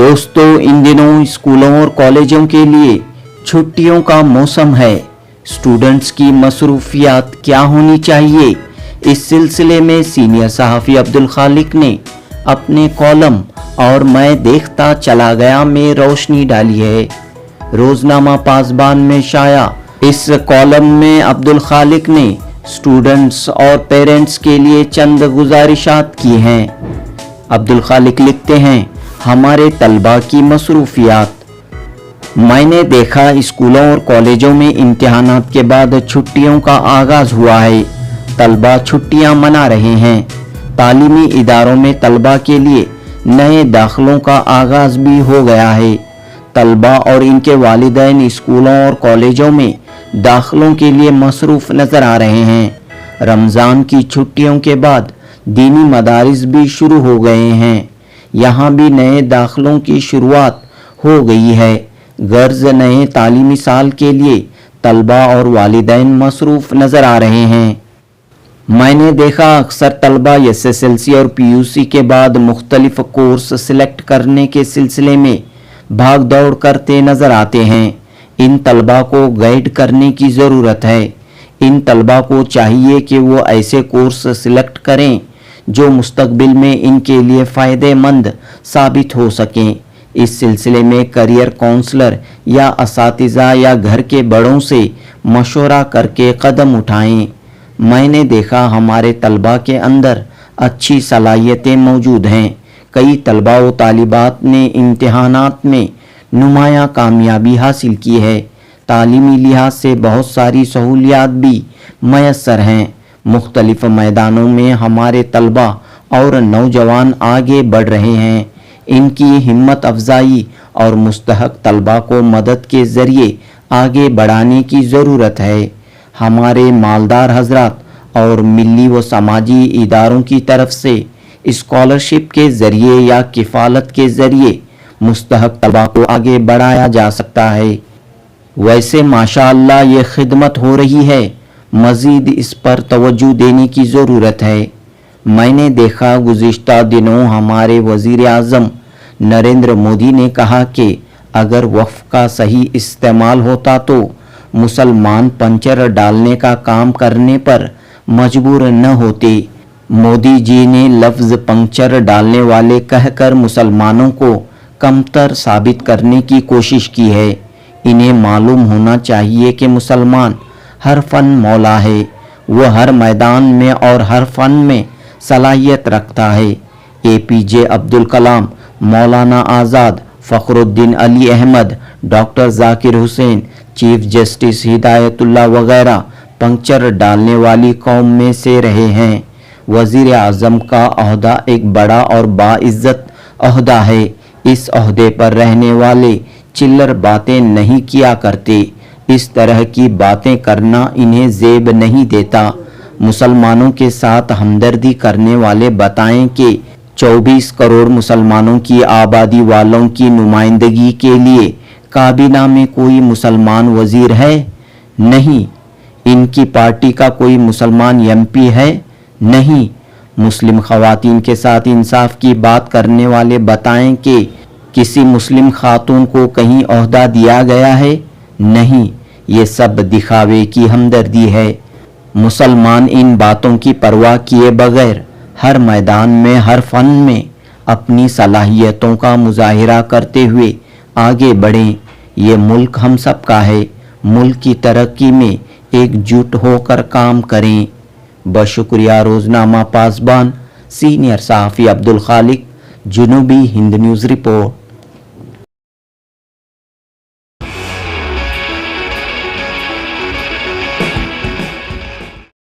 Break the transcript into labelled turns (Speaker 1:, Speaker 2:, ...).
Speaker 1: दोस्तों, इन दिनों स्कूलों और कॉलेजों के लिए छुट्टियों का मौसम है। स्टूडेंट्स की मसरूफियात क्या होनी चाहिए, इस सिलसिले में सीनियर सहाफ़ी अब्दुल खालिक ने अपने कॉलम और मैं देखता चला गया में रोशनी डाली है। रोजनामा पासबान में शाया इस कॉलम में अब्दुल खालिक ने स्टूडेंट्स और पेरेंट्स के लिए चंद गुजारिशात की हैं। अब्दुल खालिक लिखते हैं, हमारे तलबा की मसरूफियात। मैंने देखा स्कूलों और कॉलेजों में इम्तिहानात के बाद छुट्टियों का आगाज़ हुआ है। तलबा छुट्टियां मना रहे हैं। तालीमी इदारों में तलबा के लिए नए दाखिलों का आगाज़ भी हो गया है। तलबा और इनके वालिदैन स्कूलों और कॉलेजों में दाखिलों के लिए मसरूफ़ नज़र आ रहे हैं। रमज़ान की छुट्टियों के बाद दीनी मदारिस भी शुरू हो गए हैं। यहाँ भी नए दाखिलों की शुरुआत हो गई है। गर्ज नए तालीमी साल के लिए तलबा और वालिदैन मसरूफ़ नज़र आ रहे हैं। मैंने देखा अक्सर तलबा SSLC और PUC के बाद मुख्तलिफ कोर्स सिलेक्ट करने के सिलसिले में भाग दौड़ करते नज़र आते हैं। इन तलबा को गाइड करने की ज़रूरत है। इन तलबा को चाहिए कि वो ऐसे कोर्स सिलेक्ट करें जो मुस्तकबिल में इनके लिए फ़ायदेमंद साबित हो सकें। इस सिलसिले में करियर काउंसलर या असातिज़ा या घर के बड़ों से मशवरा करके कदम उठाएं। मैंने देखा हमारे तलबा के अंदर अच्छी सलाहियतें मौजूद हैं। कई तलबा व तालिबात ने इम्तिहानात में नुमायां कामयाबी हासिल की है। तालीमी लिहाज से बहुत सारी सहूलियात भी मैसर हैं। मुख्तलिफ मैदानों में हमारे तलबा और नौजवान आगे बढ़ रहे हैं। इनकी हिम्मत अफजाई और मुस्तहक तलबा को मदद के ज़रिए आगे बढ़ाने की ज़रूरत है। हमारे मालदार हजरात और मिली व समाजी इदारों की तरफ से स्कॉलरशिप के ज़रिए या किफ़ालत के ज़रिए मुस्तहक तलबा को आगे बढ़ाया जा सकता है। वैसे माशाअल्लाह ये खिदमत हो रही है, मज़ीद इस पर तवज्जो देने की ज़रूरत है। मैंने देखा गुज़िश्ता दिनों हमारे वज़ीर आज़म नरेंद्र मोदी ने कहा कि अगर वक्फ का सही इस्तेमाल होता तो मुसलमान पंचर डालने का काम करने पर मजबूर न होते। मोदी जी ने लफ्ज़ पंक्चर डालने वाले कहकर मुसलमानों को कमतर साबित करने की कोशिश की है। इन्हें मालूम होना चाहिए कि मुसलमान हर फन मौला है। वह हर मैदान में और हर फन में सलाहियत रखता है। APJ Abdul Kalam, Maulana Azad, Fakhruddin Ali Ahmed, doctor Zakir Hussain, chief justice Hidayatullah वगैरह पंक्चर डालने वाली कौम में से रहे हैं। वज़ीर आज़म का ओहदा एक बड़ा और बाइज़्ज़त ओहदा है। इस ओहदे पर रहने वाले चिल्लर बातें नहीं किया करते। इस तरह की बातें करना इन्हें ज़ेब नहीं देता। मुसलमानों के साथ हमदर्दी करने वाले बताएं कि 24 करोड़ मुसलमानों की आबादी वालों की नुमाइंदगी के लिए काबीना में कोई मुसलमान वज़ीर है? नहीं। इनकी पार्टी का कोई मुसलमान MP है? नहीं। मुस्लिम ख़वातीन के साथ इंसाफ की बात करने वाले बताएं कि किसी मुस्लिम खातून को कहीं ओहदा दिया गया है? नहीं। ये सब दिखावे की हमदर्दी है। मुसलमान इन बातों की परवाह किए बगैर हर मैदान में हर फन में अपनी सलाहियतों का मुजाहिरा करते हुए आगे बढ़ें। ये मुल्क हम सब का है। मुल्क की तरक्की में एकजुट होकर काम करें। बशुक्रिया रोजनामा पासबान, सीनियर सहाफ़ी अब्दुल खालिक, जुनूबी हिंद न्यूज़ रिपोर्ट।